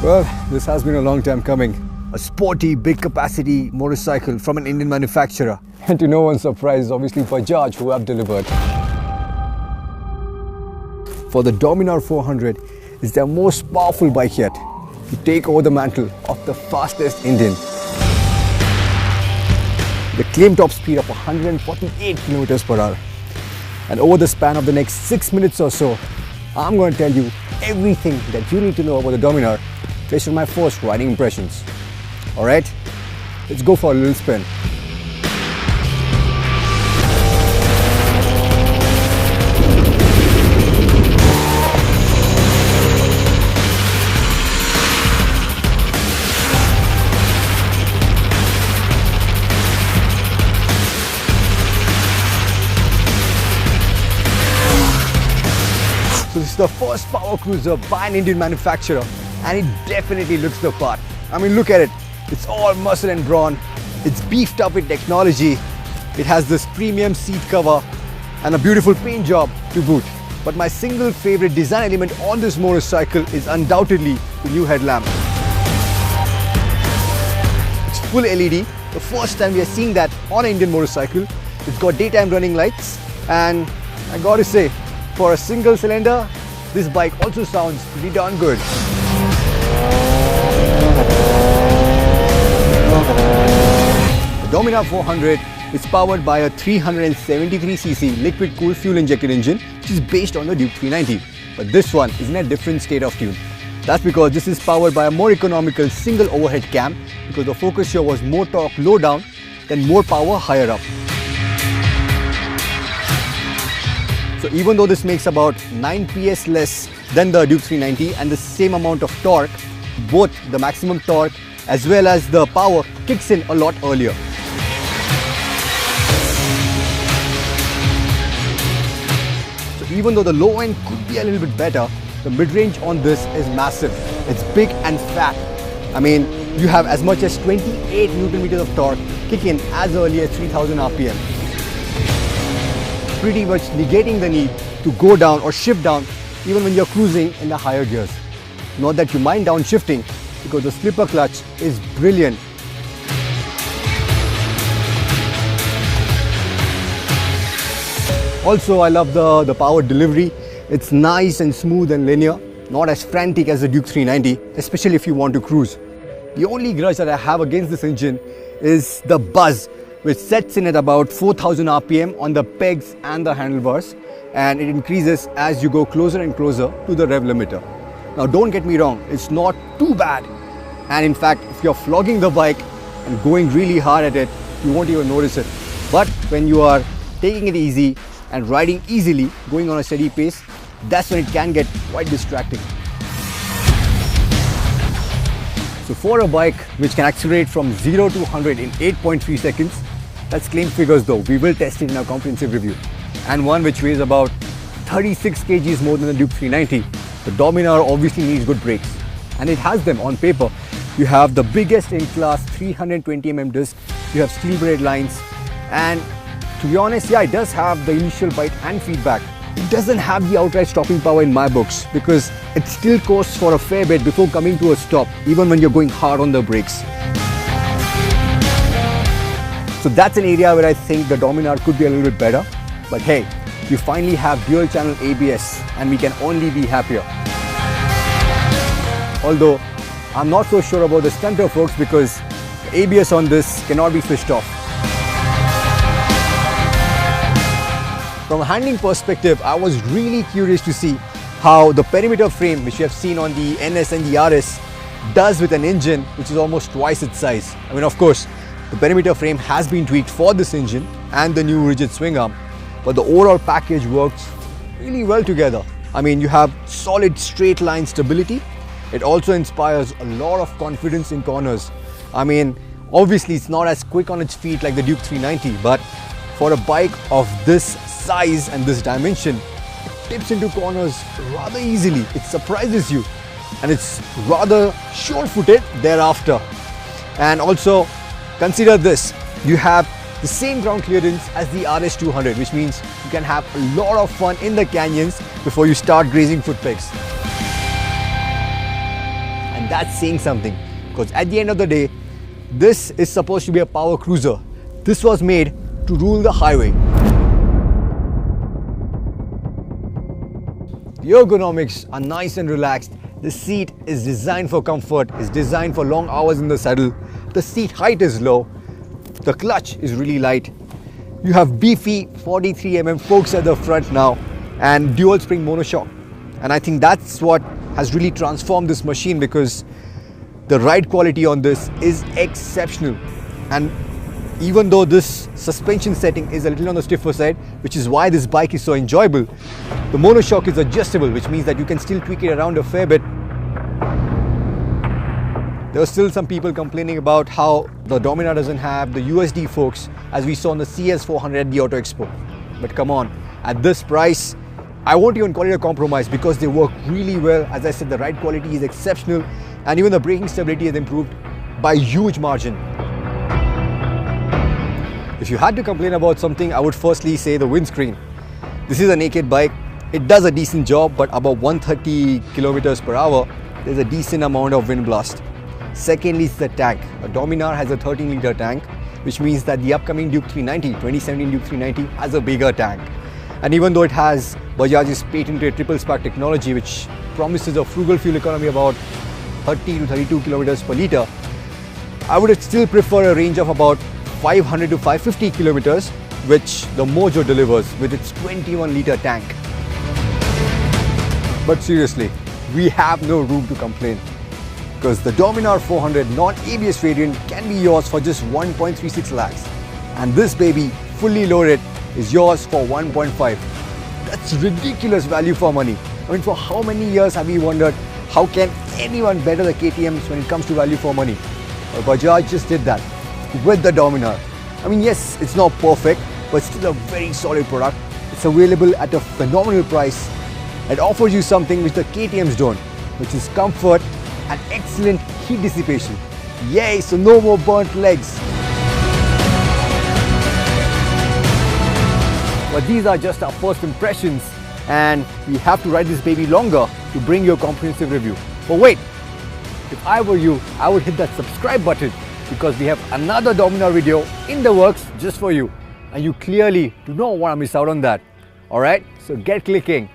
Well, this has been a long time coming. A sporty, big capacity motorcycle from an Indian manufacturer. And to no one's surprise, obviously Bajaj who have delivered. For the Dominar 400 is their most powerful bike yet to take over the mantle of the fastest Indian. The claim top speed of 148 kilometers per hour. And over the span of the next 6 minutes or so, I'm going to tell you everything that you need to know about the Dominar based on my first riding impressions. Alright, let's go for a little spin. So this is the first power cruiser by an Indian manufacturer, and it definitely looks the part. I mean, look at it. It's all muscle and brawn. It's beefed up with technology. It has this premium seat cover and a beautiful paint job to boot. But my single favorite design element on this motorcycle is undoubtedly the new headlamp. It's full LED. The first time we are seeing that on an Indian motorcycle. It's got daytime running lights, and I gotta say, for a single cylinder, this bike also sounds pretty darn good. The Dominar 400 is powered by a 373cc liquid-cooled fuel-injected engine, which is based on the Duke 390. But this one is in a different state of tune. That's because this is powered by a more economical single overhead cam, because the focus here was more torque low down than more power higher up. So even though this makes about 9 PS less than the Duke 390 and the same amount of torque, both the maximum torque as well as the power kicks in a lot earlier. So even though the low end could be a little bit better, the mid-range on this is massive. It's big and fat. I mean, you have as much as 28 Newton meters of torque kick in as early as 3000 RPM. Pretty much negating the need to go down or shift down even when you're cruising in the higher gears. Not that you mind downshifting, because the slipper clutch is brilliant. Also, I love the power delivery. It's nice and smooth and linear, not as frantic as the Duke 390, especially if you want to cruise. The only grudge that I have against this engine is the buzz, which sets in at about 4000 RPM on the pegs and the handlebars, and it increases as you go closer and closer to the rev limiter. Now don't get me wrong, it's not too bad, and in fact if you're flogging the bike and going really hard at it, you won't even notice it. But when you are taking it easy and riding easily, going on a steady pace, that's when it can get quite distracting. So for a bike which can accelerate from 0 to 100 in 8.3 seconds, that's claim figures though, we will test it in our comprehensive review. And one which weighs about 36 kgs more than the Duke 390, the Dominar obviously needs good brakes. And it has them on paper. You have the biggest in class 320mm disc, you have steel braid lines, and to be honest, yeah, it does have the initial bite and feedback. It doesn't have the outright stopping power in my books, because it still coasts for a fair bit before coming to a stop, even when you're going hard on the brakes. So that's an area where I think the Dominar could be a little bit better. But hey, you finally have dual channel ABS, and we can only be happier. Although, I'm not so sure about the stunter folks, because the ABS on this cannot be switched off. From a handling perspective, I was really curious to see how the perimeter frame, which you have seen on the NS and the RS, does with an engine which is almost twice its size. I mean, of course, the perimeter frame has been tweaked for this engine and the new rigid swing arm, but the overall package works really well together. I mean, you have solid straight line stability. It also inspires a lot of confidence in corners. I mean, obviously it's not as quick on its feet like the Duke 390, but for a bike of this size and this dimension, it tips into corners rather easily. It surprises you, and it's rather sure-footed thereafter. And also, consider this, you have the same ground clearance as the RS200, which means you can have a lot of fun in the canyons before you start grazing foot pegs. And and that's saying something, because at the end of the day, this is supposed to be a power cruiser. This was made to rule the highway. The ergonomics are nice and relaxed. The seat is designed for comfort, it's designed for long hours in the saddle. The seat height is low. The clutch is really light. You have beefy 43mm forks at the front now and dual spring monoshock. And I think that's what has really transformed this machine, because the ride quality on this is exceptional. And even though this suspension setting is a little on the stiffer side, which is why this bike is so enjoyable, the monoshock is adjustable, which means that you can still tweak it around a fair bit. There are still some people complaining about how the Dominar doesn't have the USD forks as we saw on the CS400 at the Auto Expo. But come on, at this price, I won't even call it a compromise, because they work really well. As I said, the ride quality is exceptional, and even the braking stability has improved by a huge margin. If you had to complain about something, I would firstly say the windscreen. This is a naked bike. It does a decent job, but above 130 kilometers per hour, there's a decent amount of wind blast. Secondly, it's the tank. A Dominar has a 13-liter tank, which means that the upcoming Duke 390, 2017 Duke 390, has a bigger tank. And even though it has Bajaj's patented triple spark technology, which promises a frugal fuel economy about 30 to 32 kilometers per liter, I would still prefer a range of about 500 to 550 kilometers, which the Mojo delivers with its 21-liter tank. But seriously, we have no room to complain, because the Dominar 400 non-ABS variant can be yours for just 1.36 lakhs. And this baby, fully loaded, is yours for 1.5. That's ridiculous value for money. I mean, for how many years have we wondered, how can anyone better the KTMs when it comes to value for money? Well, Bajaj just did that with the Dominar. I mean, yes, it's not perfect, but still a very solid product. It's available at a phenomenal price. It offers you something which the KTMs don't, which is comfort and excellent heat dissipation. Yay, so no more burnt legs. But these are just our first impressions, and we have to ride this baby longer to bring you a comprehensive review. But wait, if I were you, I would hit that subscribe button, because we have another Dominar video in the works just for you. And you clearly do not want to miss out on that. Alright, so get clicking.